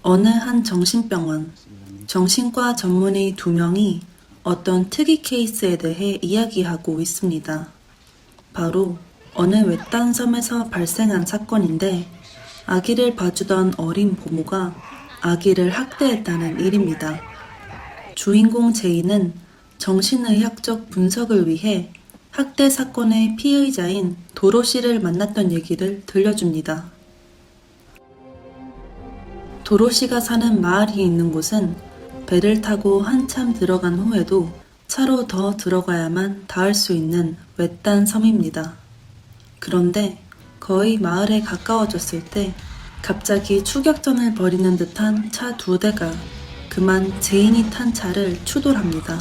어느 한 정신병원, 정신과 전문의 2명이 어떤 특이 케이스에 대해 이야기하고 있습니다. 바로 어느 외딴 섬에서 발생한 사건인데 아기를 봐주던 어린 보모가 아기를 학대했다는 일입니다. 주인공 제이는 정신의학적 분석을 위해 학대 사건의 피의자인 도로시를 만났던 얘기를 들려줍니다. 도로시가 사는 마을이 있는 곳은 배를 타고 한참 들어간 후에도 차로 더 들어가야만 닿을 수 있는 외딴 섬입니다. 그런데 거의 마을에 가까워졌을 때 갑자기 추격전을 벌이는 듯한 차 2대가 그만 제인이 탄 차를 추돌합니다.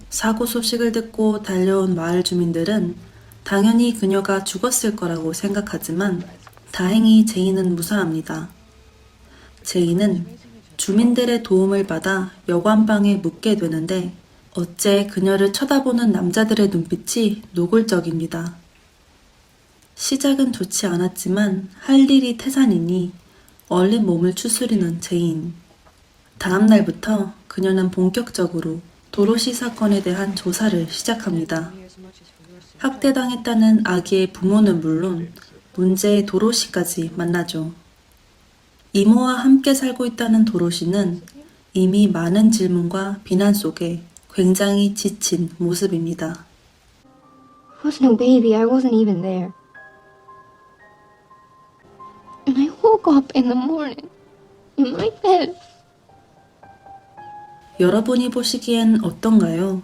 사고 소식을 듣고 달려온 마을 주민들은 당연히 그녀가 죽었을 거라고 생각하지만 다행히 제이는 무사합니다. 제이는 주민들의 도움을 받아 여관방에 묵게 되는데 어째 그녀를 쳐다보는 남자들의 눈빛이 노골적입니다. 시작은 좋지 않았지만 할 일이 태산이니 얼른 몸을 추스리는 제인. 다음 날부터 그녀는 본격적으로 도로시 사건에 대한 조사를 시작합니다. 학대당했다는 아기의 부모는 물론 문제의 도로시까지 만나죠. 이모와 함께 살고 있다는 도로시는 이미 많은 질문과 비난 속에 굉장히 지친 모습입니다. Was no baby. I wasn't even there. And I woke up in the morning in my bed. 여러분이 보시기엔 어떤가요?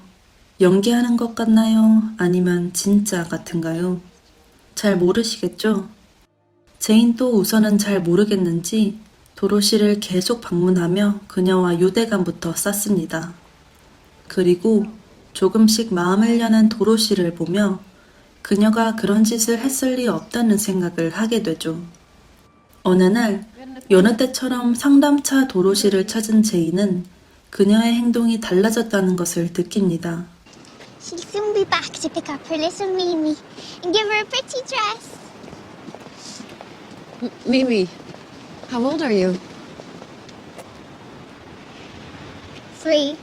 연기하는 것 같나요? 아니면 진짜 같은가요? 잘 모르시겠죠? 제인도 우선은 잘 모르겠는지 도로시를 계속 방문하며 그녀와 유대감부터 쌓습니다. 그리고 조금씩 마음을 여는 도로시를 보며 그녀가 그런 짓을 했을 리 없다는 생각을 하게 되죠. 어느 날 여느 때처럼 상담차 도로시를 찾은 제인은 그녀의 행동이 달라졌다는 것을 느낍니다. She'll soon be back to pick up her little Mimi and give her a pretty dress. Mimi, how old are you? 3.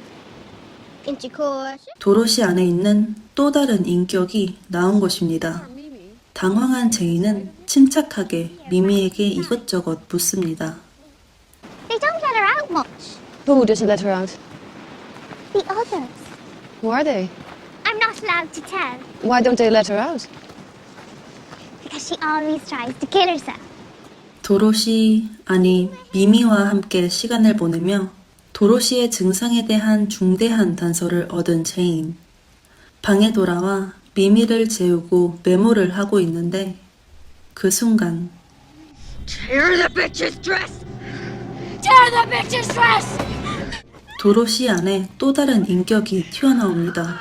Intercourse. 도로시 안에 있는 또 다른 인격이 나온 것입니다. 당황한 제인은 침착하게 미미에게 이것저것 묻습니다. They don't let her out much. Who doesn't let her out? The others. Who are they? I'm not allowed to tell Why don't they let her out? because she always tries to kill herself. 도로시, 아니 미미와 함께 시간을 보내며 도로시의 증상에 대한 중대한 단서를 얻은 제인. 방에 돌아와 미미를 재우고 메모를 하고 있는데 그 순간 Tear the bitch's dress! Tear the bitch's dress! 도로시 안에 또 다른 인격이 튀어나옵니다.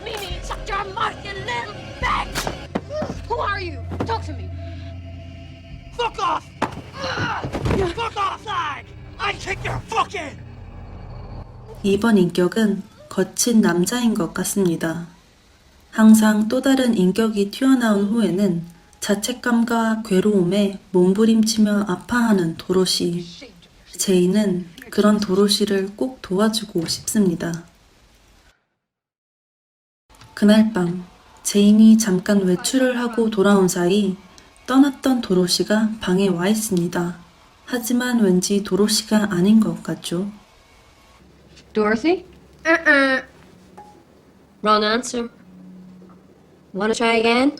Mimi, shut your mouth, you little bitch! Who are you? Talk to me. Fuck off! Fuck off, slag! I kick your fucking! 이번 인격은 거친 남자인 것 같습니다. 항상 또 다른 인격이 튀어나온 후에는 자책감과 괴로움에 몸부림치며 아파하는 도로시. 제이는 그런 도로시를 꼭 도와주고 싶습니다. 그날 밤 제인이 잠깐 외출을 하고 돌아온 사이 떠났던 도로시가 방에 와 있습니다. 하지만 왠지 도로시가 아닌 것 같죠. Dorothy? Wrong answer. Want to try again?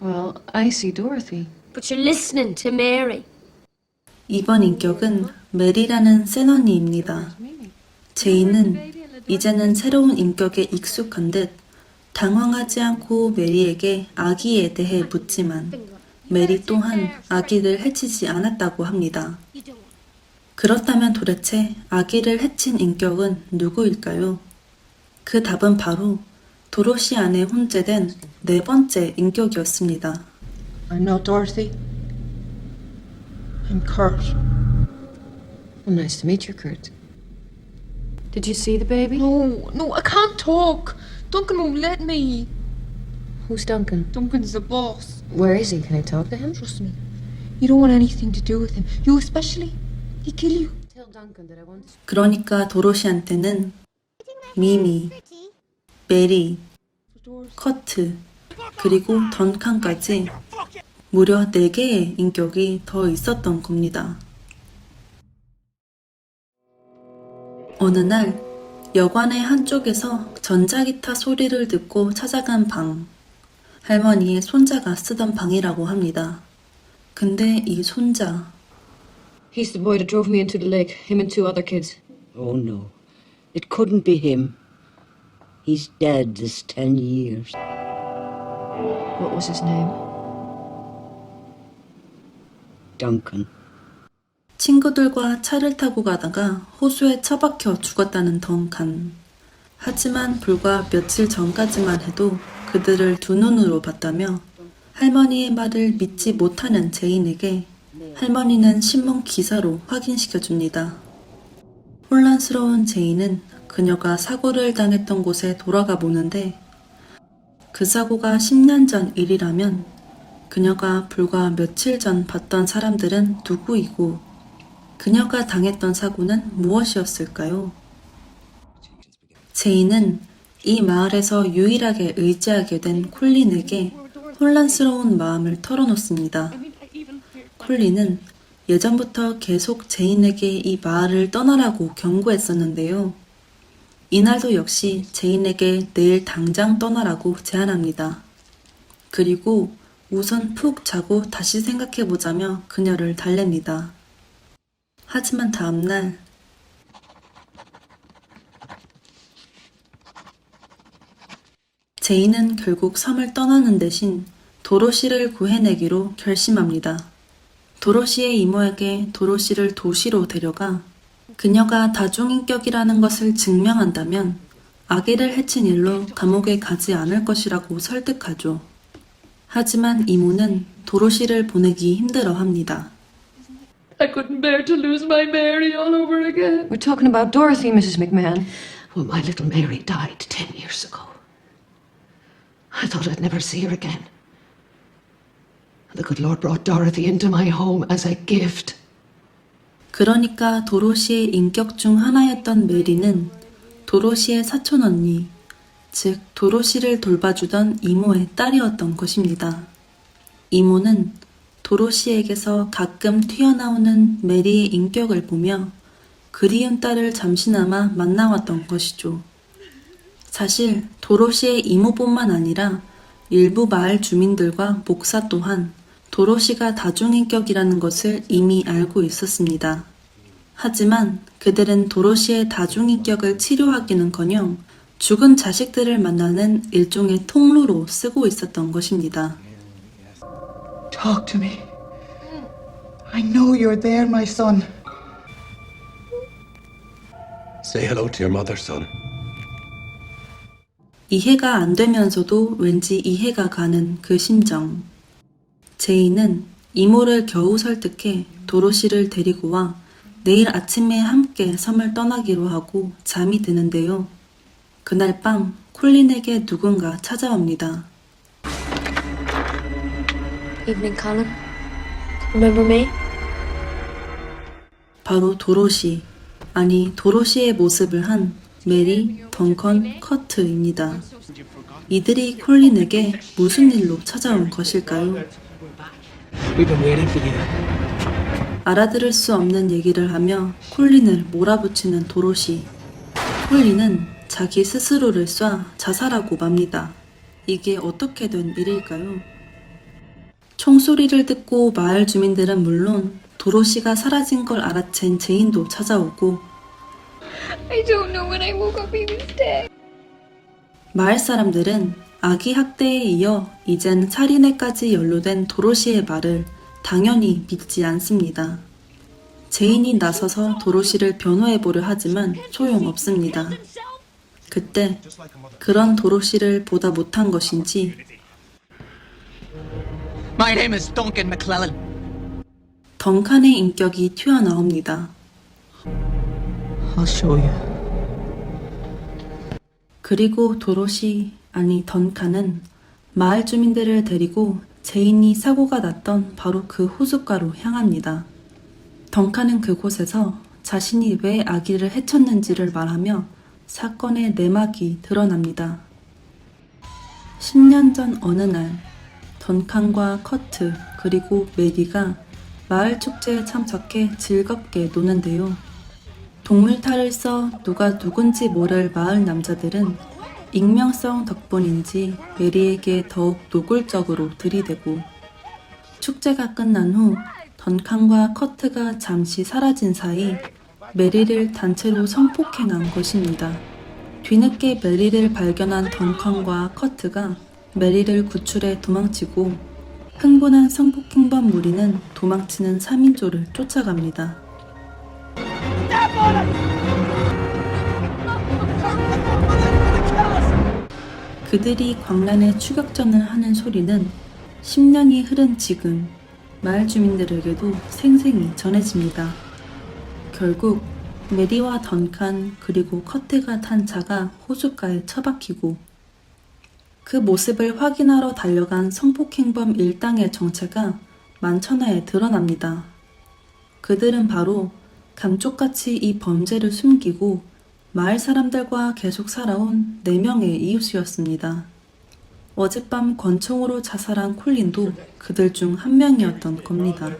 Well, I see Dorothy. But you're listening to Mary. 이번 인격은 메리라는 센언니입니다. 제이는 이제는 새로운 인격에 익숙한 듯 당황하지 않고 메리에게 아기에 대해 묻지만 메리 또한 아기를 해치지 않았다고 합니다. 그렇다면 도대체 아기를 해친 인격은 누구일까요? 그 답은 바로 도로시 안에 혼재된 4번째 인격이었습니다. I'm not Dorothy. I'm Kurt. Well, nice to meet you, Kurt. Did you see the baby? No, I can't talk. Duncan won't let me. Who's Duncan? Duncan's the boss. Where is he? Can I talk to him? Trust me. You don't want anything to do with him. You especially. He'd kill you. Tell Duncan that I want to... 그러니까 도로시한테는 미미, Pretty. 메리, 커트, 그리고 던칸까지 무려 4개의 인격이 더 있었던 겁니다. 어느 날 여관의 한쪽에서 전자기타 소리를 듣고 찾아간 방. 할머니의 손자가 쓰던 방이라고 합니다. 근데 이 손자, He's the boy that drove me into the lake, him and 2 other kids. Oh no, it couldn't be him. He's dead this 10 years. What was his name? Duncan. 친구들과 차를 타고 가다가 호수에 처박혀 죽었다는 던칸. 하지만 불과 며칠 전까지만 해도 그들을 두 눈으로 봤다며 할머니의 말을 믿지 못하는 제인에게 할머니는 신문 기사로 확인시켜줍니다. 혼란스러운 제인은 그녀가 사고를 당했던 곳에 돌아가 보는데 그 사고가 10년 전 일이라면 그녀가 불과 며칠 전 봤던 사람들은 누구이고 그녀가 당했던 사고는 무엇이었을까요? 제인은 이 마을에서 유일하게 의지하게 된 콜린에게 혼란스러운 마음을 털어놓습니다. 콜린은 예전부터 계속 제인에게 이 마을을 떠나라고 경고했었는데요. 이날도 역시 제인에게 내일 당장 떠나라고 제안합니다. 그리고 우선 푹 자고 다시 생각해보자며 그녀를 달랩니다. 하지만 다음날 제인은 결국 섬을 떠나는 대신 도로시를 구해내기로 결심합니다. 도로시의 이모에게 도로시를 도시로 데려가 그녀가 다중인격이라는 것을 증명한다면 아기를 해친 일로 감옥에 가지 않을 것이라고 설득하죠. 하지만 이모는 도로시를 보내기 힘들어합니다. I couldn't bear to lose my Mary all over again. We're talking about Dorothy, Mrs. McMahon. Well, my little Mary died 10 years ago. I thought I'd never see her again. The good Lord brought Dorothy into my home as a gift. 그러니까 도로시의 인격 중 하나였던 메리는 도로시의 사촌 언니, 즉 도로시를 돌봐주던 이모의 딸이었던 것입니다. 이모는 도로시에게서 가끔 튀어나오는 메리의 인격을 보며 그리운 딸을 잠시나마 만나왔던 것이죠. 사실 도로시의 이모뿐만 아니라 일부 마을 주민들과 목사 또한 도로시가 다중인격이라는 것을 이미 알고 있었습니다. 하지만 그들은 도로시의 다중인격을 치료하기는커녕 죽은 자식들을 만나는 일종의 통로로 쓰고 있었던 것입니다. Talk to me. I know you're there, my son. Say hello to your mother, son. 이해가 안 되면서도 왠지 이해가 가는 그 심정. 제이는 이모를 겨우 설득해 도로시를 데리고 와 내일 아침에 함께 섬을 떠나기로 하고 잠이 드는데요. 그날 밤 콜린에게 누군가 찾아옵니다. Evening, Colin. Remember me? 바로 도로시, 아니 도로시의 모습을 한 메리, 덩컨, 커트입니다. 이들이 콜린에게 무슨 일로 찾아온 것일까요? We've been waiting for you. 알아들을 수 없는 얘기를 하며 콜린을 몰아붙이는 도로시. 콜린은 자기 스스로를 쏴 자살하고 맙니다. 이게 어떻게 된 일일까요? 총소리를 듣고 마을 주민들은 물론 도로시가 사라진 걸 알아챈 제인도 찾아오고 I don't know when I woke up he was dead. 마을 사람들은 아기 학대에 이어 이젠 살인에까지 연루된 도로시의 말을 당연히 믿지 않습니다. 제인이 나서서 도로시를 변호해보려 하지만 소용없습니다. 그때 그런 도로시를 보다 못한 것인지 My name is Duncan McClellan. 덩칸의 인격이 튀어나옵니다. I'll show you. 그리고 도로시, 아니 던칸은 마을 주민들을 데리고 제인이 사고가 났던 바로 그 호숫가로 향합니다. 덩칸은 그곳에서 자신이 왜 아기를 해쳤는지를 말하며 사건의 내막이 드러납니다. 10년 전 어느 날 던칸과 커트 그리고 메리가 마을 축제에 참석해 즐겁게 노는데요. 동물탈을 써 누가 누군지 모를 마을 남자들은 익명성 덕분인지 메리에게 더욱 노골적으로 들이대고 축제가 끝난 후 던칸과 커트가 잠시 사라진 사이 메리를 단체로 성폭행한 것입니다. 뒤늦게 메리를 발견한 던칸과 커트가 메리를 구출해 도망치고 흥분한 성폭행범 무리는 도망치는 3인조를 쫓아갑니다. 그들이 광란에 추격전을 하는 소리는 10년이 흐른 지금 마을 주민들에게도 생생히 전해집니다. 결국 메리와 던칸 그리고 커트가 탄 차가 호숫가에 처박히고 그 모습을 확인하러 달려간 성폭행범 일당의 정체가 만천하에 드러납니다. 그들은 바로 감쪽같이 이 범죄를 숨기고 마을 사람들과 계속 살아온 4명의 이웃이었습니다. 어젯밤 권총으로 자살한 콜린도 그들 중 한 명이었던 겁니다.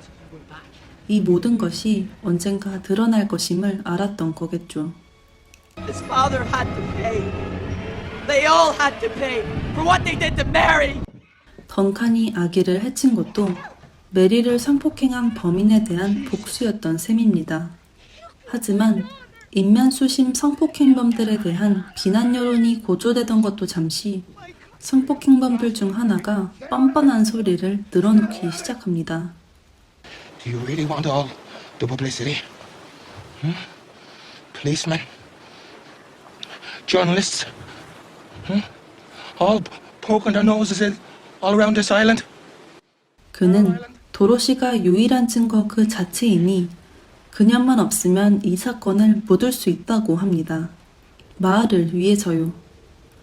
이 모든 것이 언젠가 드러날 것임을 알았던 거겠죠. His father had to pay. They all had to pay for what they did to Mary. 던칸이 아기를 해친 것도 메리를 성폭행한 범인에 대한 복수였던 셈입니다. 하지만 인면수심 성폭행범들에 대한 비난 여론이 고조되던 것도 잠시 성폭행범들 중 하나가 뻔뻔한 소리를 늘어놓기 시작합니다. Do you really want all the publicity? Policemen? Journalists? All poking their noses in all around this island? 그는 도로시가 유일한 증거 그 자체이니 그녀만 없으면 이 사건을 묻을 수 있다고 합니다. 마을을 위해서요.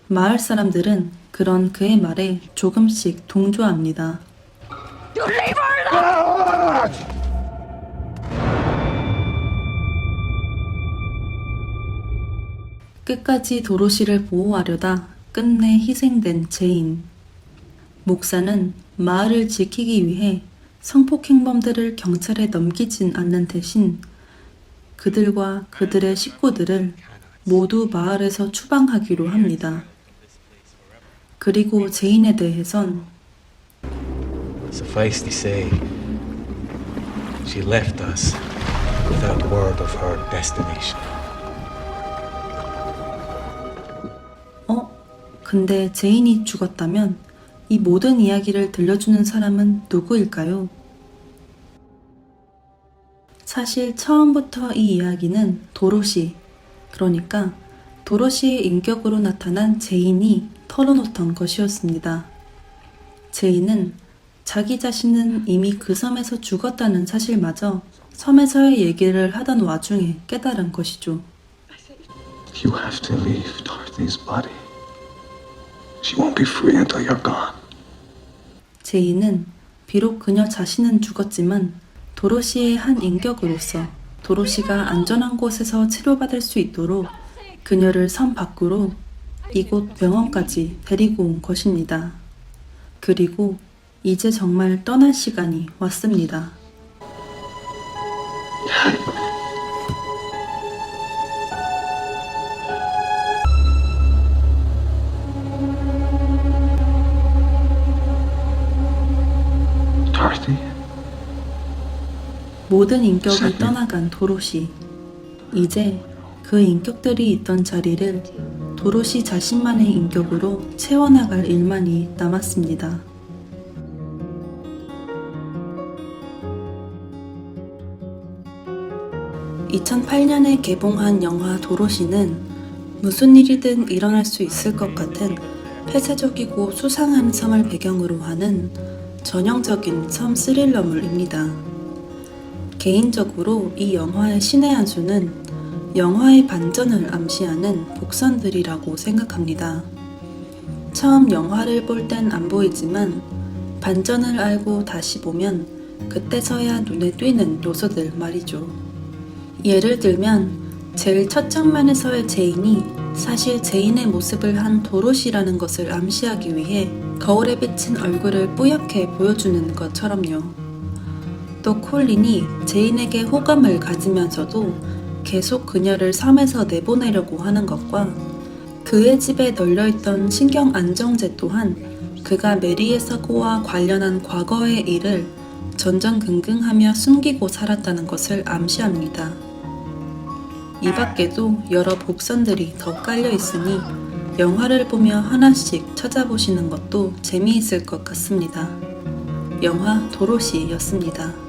마을 사람들은 그런 그의 말에 조금씩 동조합니다. 끝까지 도로시를 보호하려다 끝내 희생된 제인. 목사는 마을을 지키기 위해 성폭행범들을 경찰에 넘기진 않는 대신 그들과 그들의 식구들을 모두 마을에서 추방하기로 합니다. 그리고 제인에 대해선 Suffice to say, she left us without word of her destination. 근데 제인이 죽었다면 이 모든 이야기를 들려주는 사람은 누구일까요? 사실 처음부터 이 이야기는 도로시, 그러니까 도로시의 인격으로 나타난 제인이 털어놓던 것이었습니다. 제인은 자기 자신은 이미 그 섬에서 죽었다는 사실마저 섬에서의 얘기를 하던 와중에 깨달은 것이죠. You have to leave Dorothy's body. She won't be free until you're gone. 제인은 비록 그녀 자신은 죽었지만 도로시의 한 인격으로서 도로시가 안전한 곳에서 치료받을 수 있도록 그녀를 섬 밖으로 이곳 병원까지 데리고 온 것입니다. 그리고 이제 정말 떠날 시간이 왔습니다. Dorothy? 모든 인격이 떠나간 도로시. 이제 그 인격들이 있던 자리를 도로시 자신만의 인격으로 채워나갈 일만이 남았습니다. (2008년에) 개봉한 영화 도로시는 무슨 일이든 일어날 수 있을 것 같은 폐쇄적이고 수상한 섬을 배경으로 하는 전형적인 섬 스릴러물입니다. 개인적으로 이 영화의 신의 한 수는 영화의 반전을 암시하는 복선들이라고 생각합니다. 처음 영화를 볼 땐 안 보이지만 반전을 알고 다시 보면 그때서야 눈에 띄는 요소들 말이죠. 예를 들면 제일 첫 장면에서의 제인이 사실 제인의 모습을 한 도로시라는 것을 암시하기 위해 거울에 비친 얼굴을 뿌옇게 보여주는 것처럼요. 또 콜린이 제인에게 호감을 가지면서도 계속 그녀를 섬에서 내보내려고 하는 것과 그의 집에 널려있던 신경 안정제 또한 그가 메리의 사고와 관련한 과거의 일을 전전긍긍하며 숨기고 살았다는 것을 암시합니다. 이 밖에도 여러 복선들이 더 깔려 있으니 영화를 보며 하나씩 찾아보시는 것도 재미있을 것 같습니다. 영화 도로시였습니다.